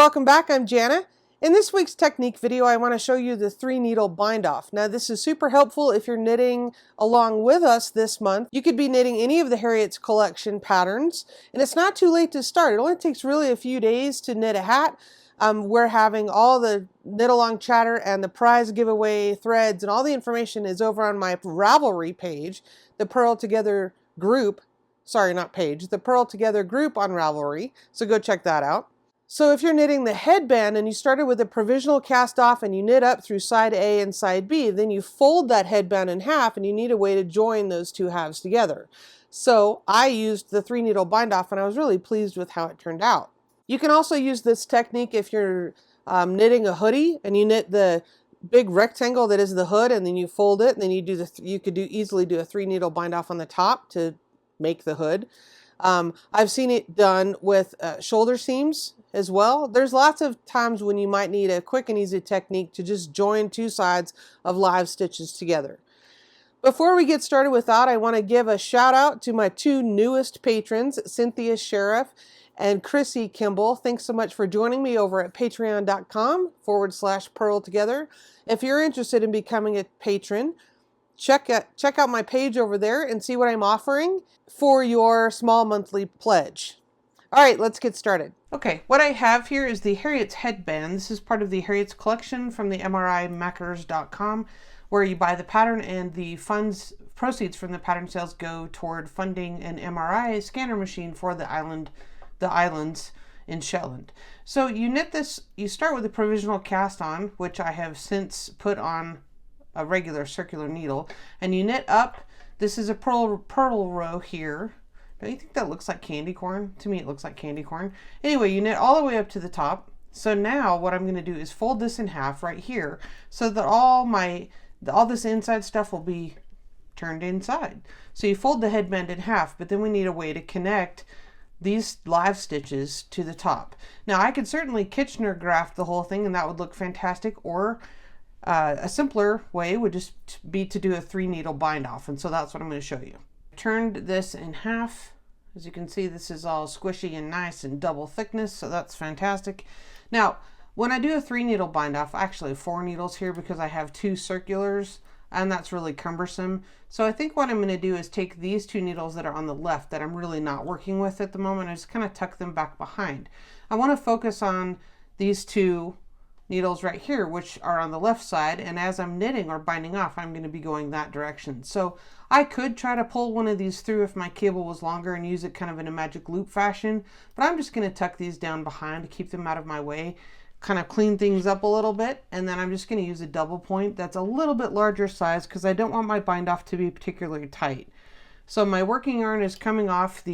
welcome back. I'm Jana. In this week's technique video, I want to show you the 3-needle bind off. Now this is super helpful if you're knitting along with us this month. You could be knitting any of the Harriet's collection patterns, and it's not too late to start. It only takes really a few days to knit a hat. We're having all the knit along chatter and the prize giveaway threads, and all the information is over on my Ravelry page, the Purl Together group. Sorry, not page, the Purl Together group on Ravelry. So go check that out. So if you're knitting the headband and you started with a provisional cast off and you knit up through side A and side B, then you fold that headband in half and you need a way to join those two halves together. So I used the 3-needle bind off and I was really pleased with how it turned out. You can also use this technique if you're knitting a hoodie and you knit the big rectangle that is the hood and then you fold it, and then you could easily do a 3-needle bind off on the top to make the hood. I've seen it done with shoulder seams as well. There's lots of times when you might need a quick and easy technique to just join two sides of live stitches together. Before we get started with that, I want to give a shout out to my two newest patrons, Cynthia Sheriff and Krissie Kimball. Thanks so much for joining me over at patreon.com/Purl Together. If you're interested in becoming a patron, check out my page over there and see what I'm offering for your small monthly pledge. All right, let's get started. Okay, what I have here is the Harriet's headband. This is part of the Harriet's collection from the Maakers.com, where you buy the pattern and the proceeds from the pattern sales go toward funding an MRI scanner machine for the islands in Shetland. So you knit this, you start with a provisional cast on, which I have since put on a regular circular needle, and you knit up. This is a purl row here. Don't you think that looks like candy corn? To me it looks like candy corn. Anyway, you knit all the way up to the top. So now what I'm going to do is fold this in half right here so that all this inside stuff will be turned inside. So you fold the headband in half, but then we need a way to connect these live stitches to the top. Now I could certainly Kitchener graft the whole thing and that would look fantastic, or a simpler way would just be to do a 3-needle bind off, and so that's what I'm going to show you. I turned this in half. As you can see, this is all squishy and nice and double thickness, so that's fantastic. Now when I do a 3-needle bind off, actually 4 needles here because I have 2 circulars and that's really cumbersome. So I think what I'm going to do is take these 2 needles that are on the left that I'm really not working with at the moment, and just kind of tuck them back behind. I want to focus on these 2 needles right here, which are on the left side, and as I'm knitting or binding off, I'm going to be going that direction. So I could try to pull one of these through if my cable was longer and use it kind of in a magic loop fashion, but I'm just going to tuck these down behind to keep them out of my way, kind of clean things up a little bit, and then I'm just going to use a double point that's a little bit larger size because I don't want my bind off to be particularly tight. So my working yarn is coming off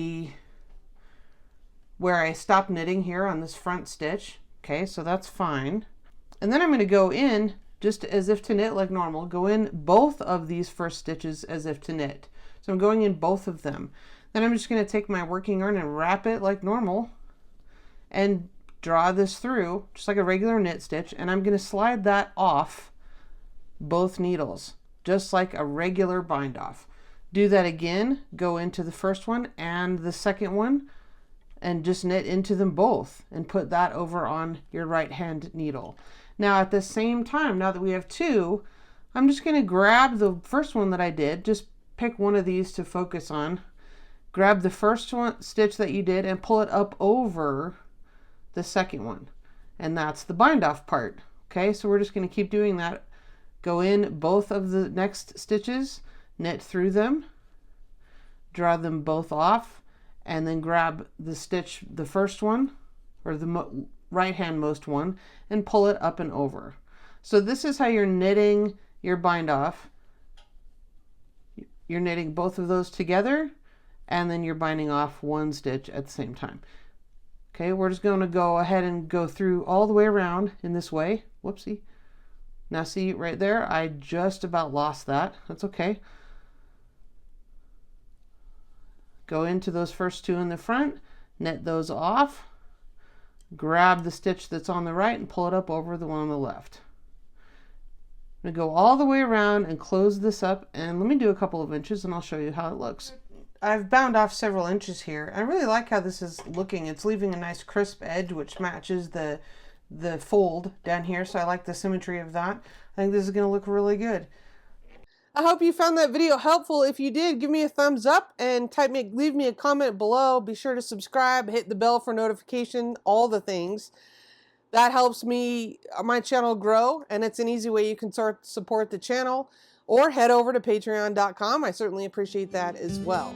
where I stopped knitting here on this front stitch. Okay, so that's fine. And then I'm going to go in just as if to knit like normal, go in both of these first stitches as if to knit. So I'm going in both of them. Then I'm just going to take my working yarn and wrap it like normal and draw this through just like a regular knit stitch, and I'm going to slide that off both needles just like a regular bind off. Do that again, go into the first one and the second one and just knit into them both and put that over on your right hand needle. Now at the same time, now that we have 2, I'm just going to grab the first one that I did, just pick one of these to focus on, grab the first stitch that you did and pull it up over the second one, and that's the bind off part. Okay, so we're just going to keep doing that. Go in both of the next stitches, knit through them, draw them both off, and then grab the stitch, the first one or the right hand most one, and pull it up and over. So this is how you're knitting your bind off. You're knitting both of those together and then you're binding off one stitch at the same time. Okay, we're just going to go ahead and go through all the way around in this way. Whoopsie. Now see right there, I just about lost that. That's okay. Go into those first 2 in the front, knit those off, grab the stitch that's on the right and pull it up over the one on the left. I'm going to go all the way around and close this up, and let me do a couple of inches and I'll show you how it looks. I've bound off several inches here. I really like how this is looking. It's leaving a nice crisp edge which matches the fold down here, so I like the symmetry of that. I think this is going to look really good. I hope you found that video helpful. If you did, give me a thumbs up and leave me a comment below. Be sure to subscribe, hit the bell for notification, all the things. That helps my channel grow, and it's an easy way you can support the channel, or head over to patreon.com. I certainly appreciate that as well.